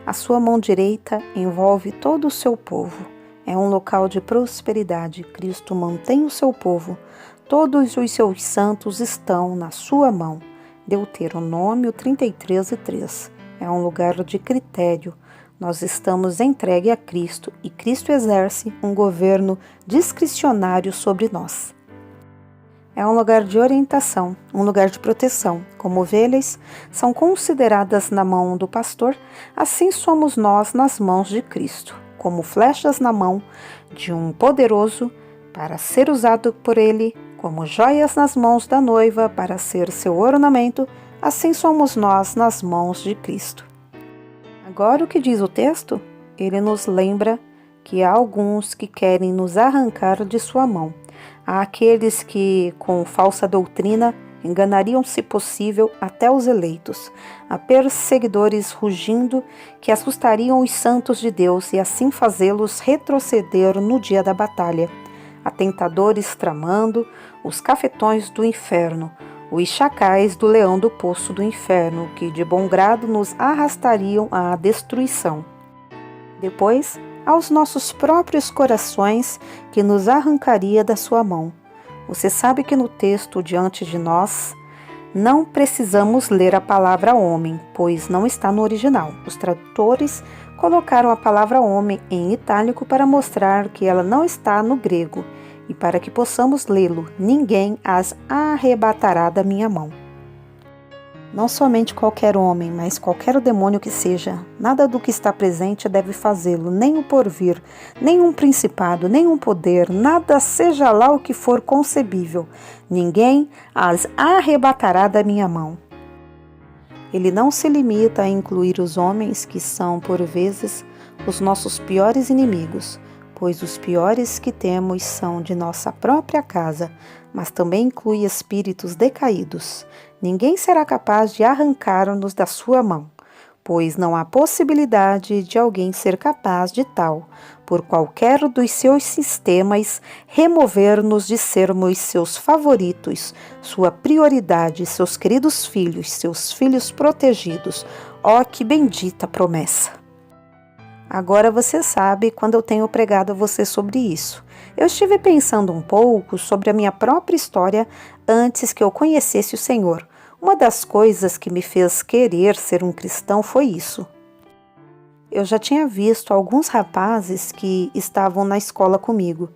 A sua mão direita envolve todo o seu povo. É um local de prosperidade. Cristo mantém o seu povo. Todos os seus santos estão na sua mão. Deuteronômio 33:3. É um lugar de critério. Nós estamos entregue a Cristo e Cristo exerce um governo discricionário sobre nós. É um lugar de orientação, um lugar de proteção. Como ovelhas são consideradas na mão do pastor, assim somos nós nas mãos de Cristo, como flechas na mão de um poderoso para ser usado por ele Como joias nas mãos da noiva para ser seu ornamento, assim somos nós nas mãos de Cristo. Agora o que diz o texto? Ele nos lembra que há alguns que querem nos arrancar de sua mão. Há aqueles que, com falsa doutrina, enganariam, se possível, até os eleitos. Há perseguidores rugindo que assustariam os santos de Deus e assim fazê-los retroceder no dia da batalha. Há tentadores tramando os cafetões do inferno, os chacais do leão do poço do inferno, que de bom grado nos arrastariam à destruição. Depois, aos nossos próprios corações, que nos arrancaria da sua mão. Você sabe que no texto diante de nós, não precisamos ler a palavra homem, pois não está no original. Os tradutores colocaram a palavra homem em itálico para mostrar que ela não está no grego e para que possamos lê-lo. Ninguém as arrebatará da minha mão. Não somente qualquer homem, mas qualquer demônio que seja, nada do que está presente deve fazê-lo, nem o porvir, nem um principado, nem um poder, nada seja lá o que for concebível. Ninguém as arrebatará da minha mão. Ele não se limita a incluir os homens que são, por vezes, os nossos piores inimigos, pois os piores que temos são de nossa própria casa, mas também inclui espíritos decaídos. Ninguém será capaz de arrancar-nos da sua mão, pois não há possibilidade de alguém ser capaz de tal, por qualquer dos seus sistemas, remover-nos de sermos seus favoritos, sua prioridade, seus queridos filhos, seus filhos protegidos. Ó, que bendita promessa! Agora você sabe quando eu tenho pregado a você sobre isso. Eu estive pensando um pouco sobre a minha própria história antes que eu conhecesse o Senhor. Uma das coisas que me fez querer ser um cristão foi isso. Eu já tinha visto alguns rapazes que estavam na escola comigo.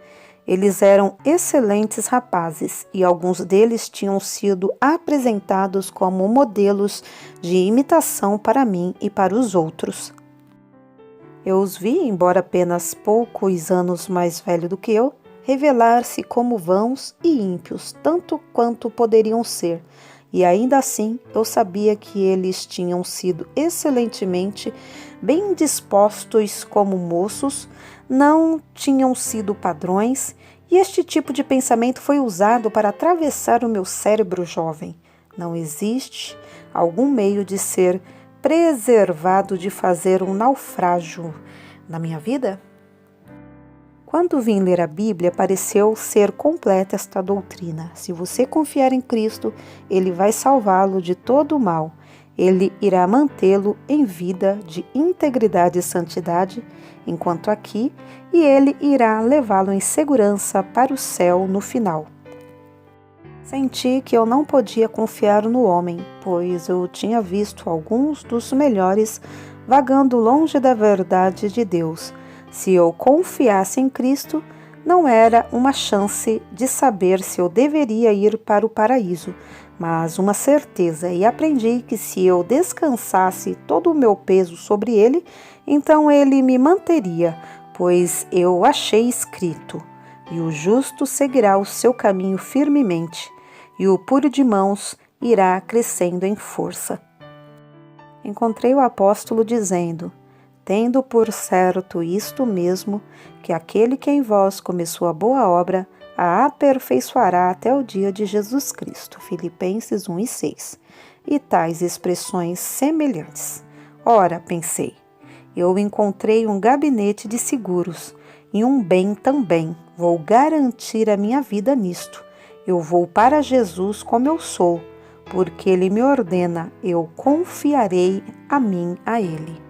Eles eram excelentes rapazes e alguns deles tinham sido apresentados como modelos de imitação para mim e para os outros. Eu os vi, embora apenas poucos anos mais velho do que eu, revelar-se como vãos e ímpios, tanto quanto poderiam ser, e ainda assim eu sabia que eles tinham sido excelentemente bem dispostos como moços, não tinham sido padrões, e este tipo de pensamento foi usado para atravessar o meu cérebro jovem. Não existe algum meio de ser preservado de fazer um naufrágio na minha vida? Quando vim ler a Bíblia, pareceu ser completa esta doutrina. Se você confiar em Cristo, Ele vai salvá-lo de todo o mal. Ele irá mantê-lo em vida de integridade e santidade, enquanto aqui, e Ele irá levá-lo em segurança para o céu no final. Senti que eu não podia confiar no homem, pois eu tinha visto alguns dos melhores vagando longe da verdade de Deus. Se eu confiasse em Cristo, não era uma chance de saber se eu deveria ir para o paraíso, mas uma certeza, e aprendi que se eu descansasse todo o meu peso sobre Ele, então Ele me manteria, pois eu achei escrito: e o justo seguirá o seu caminho firmemente, e o puro de mãos irá crescendo em força. Encontrei o apóstolo dizendo: tendo por certo isto mesmo, que aquele que em vós começou a boa obra, a aperfeiçoará até o dia de Jesus Cristo. Filipenses 1:6. E tais expressões semelhantes. Ora, pensei, eu encontrei um gabinete de seguros, e um bem também. Vou garantir a minha vida nisto. Eu vou para Jesus como eu sou, porque Ele me ordena, eu confiarei a mim a Ele.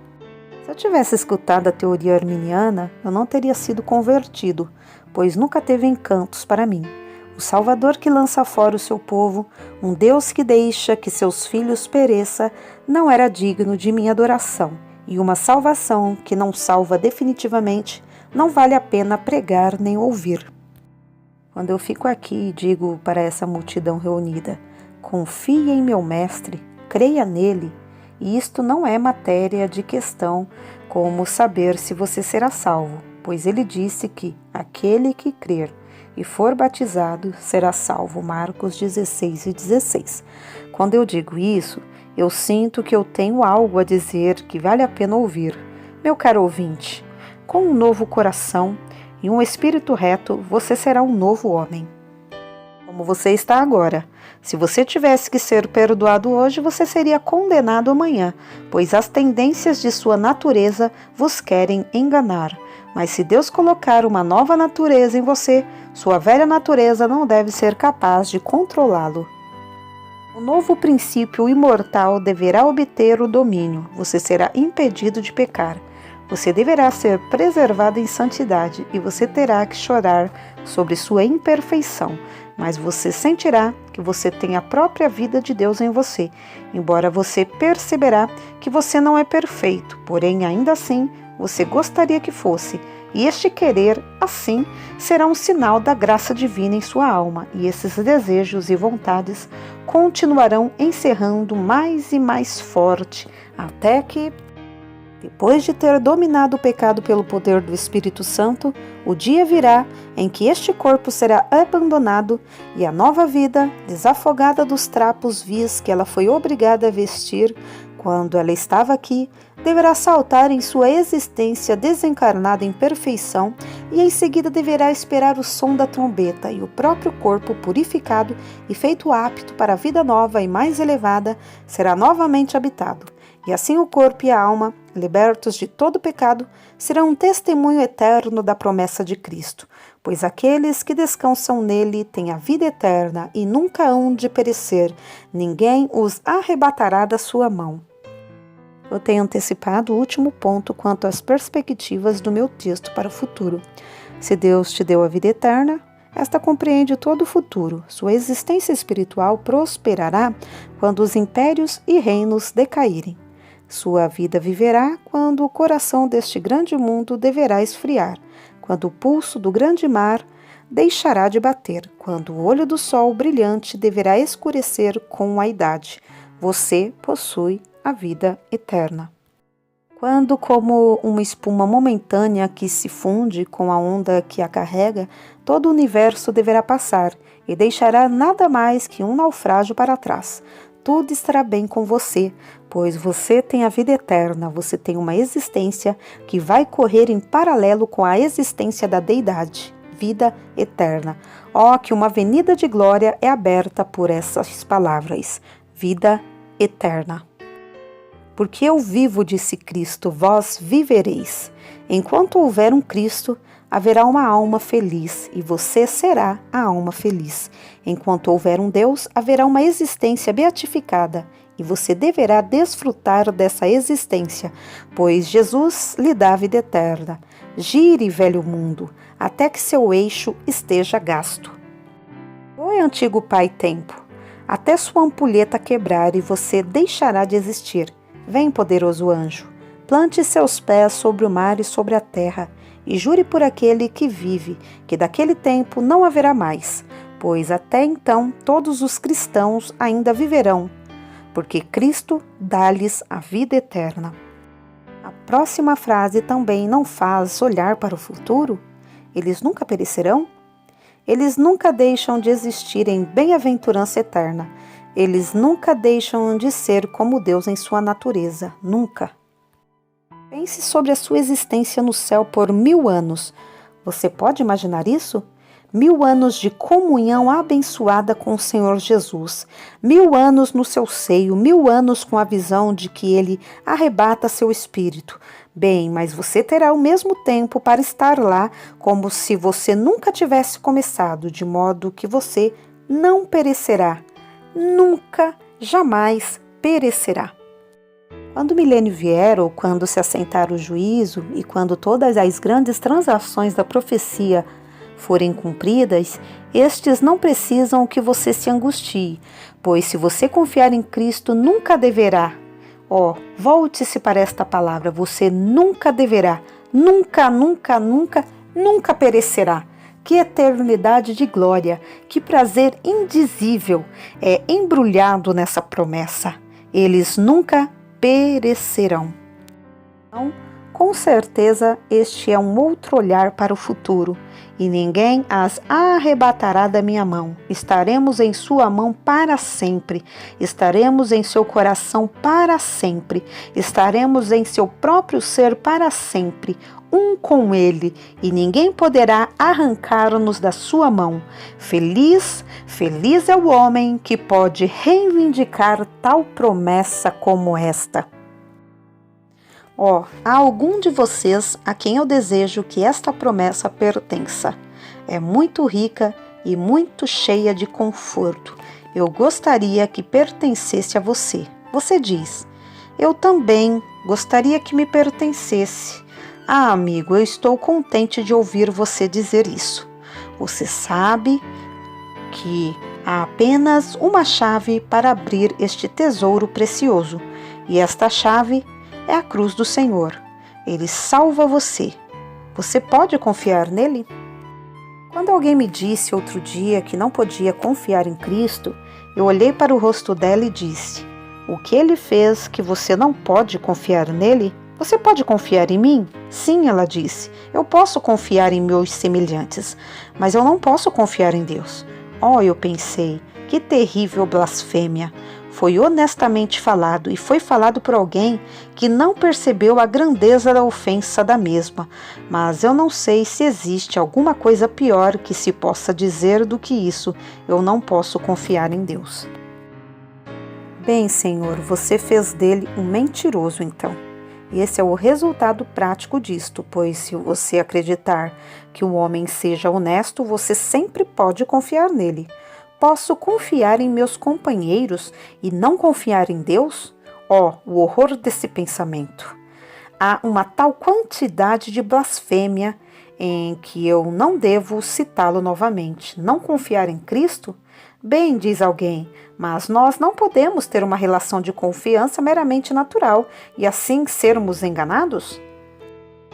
Se eu tivesse escutado a teoria arminiana, eu não teria sido convertido, pois nunca teve encantos para mim. O Salvador que lança fora o seu povo, um Deus que deixa que seus filhos pereça, não era digno de minha adoração, e uma salvação que não salva definitivamente, não vale a pena pregar nem ouvir. Quando eu fico aqui e digo para essa multidão reunida: confie em meu Mestre, creia nele, e isto não é matéria de questão como saber se você será salvo, pois ele disse que aquele que crer e for batizado, será salvo. Marcos 16:16. Quando eu digo isso, eu sinto que eu tenho algo a dizer que vale a pena ouvir. Meu caro ouvinte, com um novo coração e um espírito reto, você será um novo homem. Como você está agora. Se você tivesse que ser perdoado hoje, você seria condenado amanhã, pois as tendências de sua natureza vos querem enganar. Mas se Deus colocar uma nova natureza em você, sua velha natureza não deve ser capaz de controlá-lo. O novo princípio imortal deverá obter o domínio. Você será impedido de pecar. Você deverá ser preservado em santidade e você terá que chorar sobre sua imperfeição, mas você sentirá que você tem a própria vida de Deus em você, embora você perceberá que você não é perfeito, porém ainda assim você gostaria que fosse, e este querer, assim, será um sinal da graça divina em sua alma, e esses desejos e vontades continuarão encerrando mais e mais forte, até que, depois de ter dominado o pecado pelo poder do Espírito Santo, o dia virá em que este corpo será abandonado e a nova vida, desafogada dos trapos vis que ela foi obrigada a vestir quando ela estava aqui, deverá saltar em sua existência desencarnada em perfeição e em seguida deverá esperar o som da trombeta e o próprio corpo purificado e feito apto para a vida nova e mais elevada será novamente habitado. E assim o corpo e a alma, libertos de todo pecado, serão um testemunho eterno da promessa de Cristo, pois aqueles que descansam nele têm a vida eterna e nunca hão de perecer, ninguém os arrebatará da sua mão. Eu tenho antecipado o último ponto quanto às perspectivas do meu texto para o futuro. Se Deus te deu a vida eterna, esta compreende todo o futuro. Sua existência espiritual prosperará quando os impérios e reinos decaírem. Sua vida viverá quando o coração deste grande mundo deverá esfriar, quando o pulso do grande mar deixará de bater, quando o olho do sol brilhante deverá escurecer com a idade. Você possui a vida eterna. Quando, como uma espuma momentânea que se funde com a onda que a carrega, todo o universo deverá passar e deixará nada mais que um naufrágio para trás. Tudo estará bem com você, pois você tem a vida eterna, você tem uma existência que vai correr em paralelo com a existência da deidade, vida eterna. Ó, que uma avenida de glória é aberta por essas palavras, vida eterna. Porque eu vivo, disse Cristo, vós vivereis. Enquanto houver um Cristo, haverá uma alma feliz, e você será a alma feliz. Enquanto houver um Deus, haverá uma existência beatificada, e você deverá desfrutar dessa existência, pois Jesus lhe dá a vida eterna. Gire, velho mundo, até que seu eixo esteja gasto. Oi, antigo pai tempo, até sua ampulheta quebrar e você deixará de existir. Vem, poderoso anjo, plante seus pés sobre o mar e sobre a terra, e jure por aquele que vive, que daquele tempo não haverá mais, pois até então todos os cristãos ainda viverão, porque Cristo dá-lhes a vida eterna. A próxima frase também não faz olhar para o futuro? Eles nunca perecerão? Eles nunca deixam de existir em bem-aventurança eterna. Eles nunca deixam de ser como Deus em sua natureza, nunca. Pense sobre a sua existência no céu por 1000 anos. Você pode imaginar isso? 1000 anos de comunhão abençoada com o Senhor Jesus. 1000 anos no seu seio, 1000 anos com a visão de que Ele arrebata seu espírito. Bem, mas você terá o mesmo tempo para estar lá como se você nunca tivesse começado, de modo que você não perecerá. Nunca, jamais perecerá. Quando o milênio vier, ou quando se assentar o juízo, e quando todas as grandes transações da profecia forem cumpridas, estes não precisam que você se angustie, pois se você confiar em Cristo, nunca deverá. Volte-se para esta palavra, você nunca deverá, nunca, nunca, nunca, nunca perecerá. Que eternidade de glória, que prazer indizível é embrulhado nessa promessa. Eles nunca perecerão. Então, Com certeza, este é um outro olhar para o futuro, e ninguém as arrebatará da minha mão. Estaremos em sua mão para sempre, estaremos em seu coração para sempre, estaremos em seu próprio ser para sempre, um com ele, e ninguém poderá arrancar-nos da sua mão. Feliz, feliz é o homem que pode reivindicar tal promessa como esta. Há algum de vocês a quem eu desejo que esta promessa pertença. É muito rica e muito cheia de conforto. Eu gostaria que pertencesse a você. Você diz: eu também gostaria que me pertencesse. Amigo, eu estou contente de ouvir você dizer isso. Você sabe que há apenas uma chave para abrir este tesouro precioso, e esta chave é a cruz do Senhor. Ele salva você. Você pode confiar nele? Quando alguém me disse outro dia que não podia confiar em Cristo, eu olhei para o rosto dela e disse: o que ele fez que você não pode confiar nele? Você pode confiar em mim? Sim, ela disse. Eu posso confiar em meus semelhantes, mas eu não posso confiar em Deus. Eu pensei, que terrível blasfêmia. Foi honestamente falado, e foi falado por alguém que não percebeu a grandeza da ofensa da mesma. Mas eu não sei se existe alguma coisa pior que se possa dizer do que isso. Eu não posso confiar em Deus. Bem, Senhor, você fez dele um mentiroso então. E esse é o resultado prático disto, pois se você acreditar que o homem seja honesto, você sempre pode confiar nele. Posso confiar em meus companheiros e não confiar em Deus? O horror desse pensamento. Há uma tal quantidade de blasfêmia em que eu não devo citá-lo novamente. Não confiar em Cristo? Bem, diz alguém, mas nós não podemos ter uma relação de confiança meramente natural e assim sermos enganados?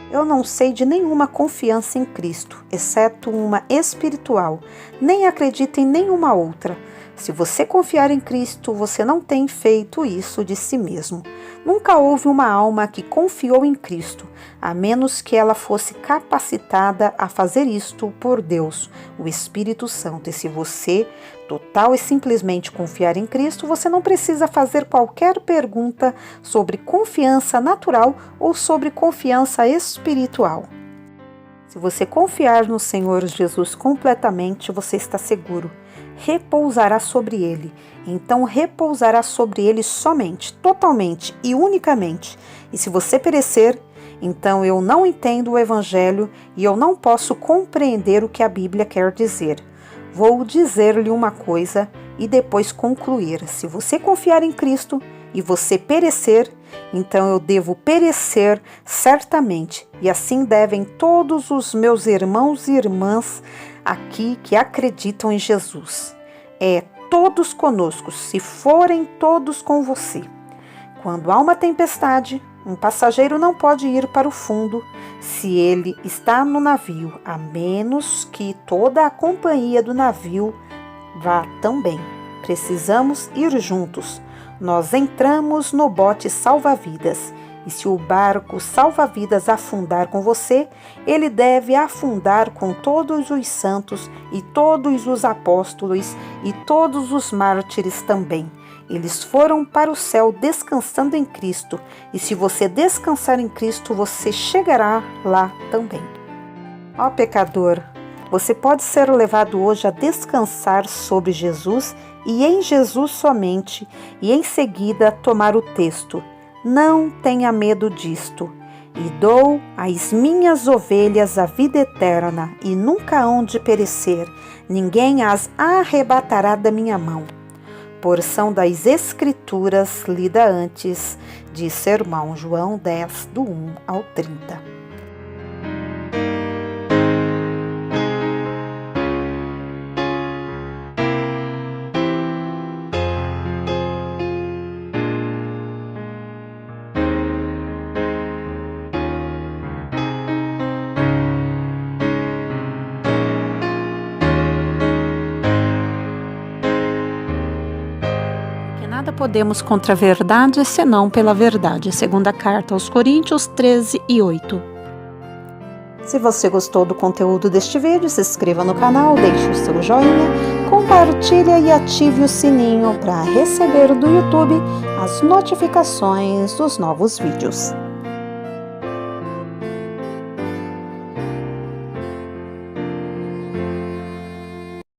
Eu não sei de nenhuma confiança em Cristo, exceto uma espiritual. Nem acredito em nenhuma outra. Se você confiar em Cristo, você não tem feito isso de si mesmo. Nunca houve uma alma que confiou em Cristo, a menos que ela fosse capacitada a fazer isto por Deus, o Espírito Santo. E se você total e simplesmente confiar em Cristo, você não precisa fazer qualquer pergunta sobre confiança natural ou sobre confiança espiritual. Se você confiar no Senhor Jesus completamente, você está seguro. Repousará sobre ele. Então repousará sobre ele somente, totalmente e unicamente. E se você perecer, então eu não entendo o Evangelho e eu não posso compreender o que a Bíblia quer dizer. Vou dizer-lhe uma coisa e depois concluir. Se você confiar em Cristo e você perecer, então eu devo perecer certamente. E assim devem todos os meus irmãos e irmãs aqui que acreditam em Jesus. Todos conosco, se forem todos com você. Quando há uma tempestade, um passageiro não pode ir para o fundo se ele está no navio, a menos que toda a companhia do navio vá também. Precisamos ir juntos. Nós entramos no bote salva-vidas. E se o barco salva-vidas afundar com você, ele deve afundar com todos os santos e todos os apóstolos e todos os mártires também. Eles foram para o céu descansando em Cristo. E se você descansar em Cristo, você chegará lá também. Pecador, você pode ser levado hoje a descansar sobre Jesus e em Jesus somente, e em seguida tomar o texto. Não tenha medo disto. E dou às minhas ovelhas a vida eterna, e nunca hão de perecer. Ninguém as arrebatará da minha mão. Porção das Escrituras lida antes de Sermão João 10, do 1 ao 30. Nada podemos contra a verdade, senão pela verdade. Segunda carta aos Coríntios 13:8. Se você gostou do conteúdo deste vídeo, se inscreva no canal, deixe o seu joinha, compartilhe e ative o sininho para receber do YouTube as notificações dos novos vídeos.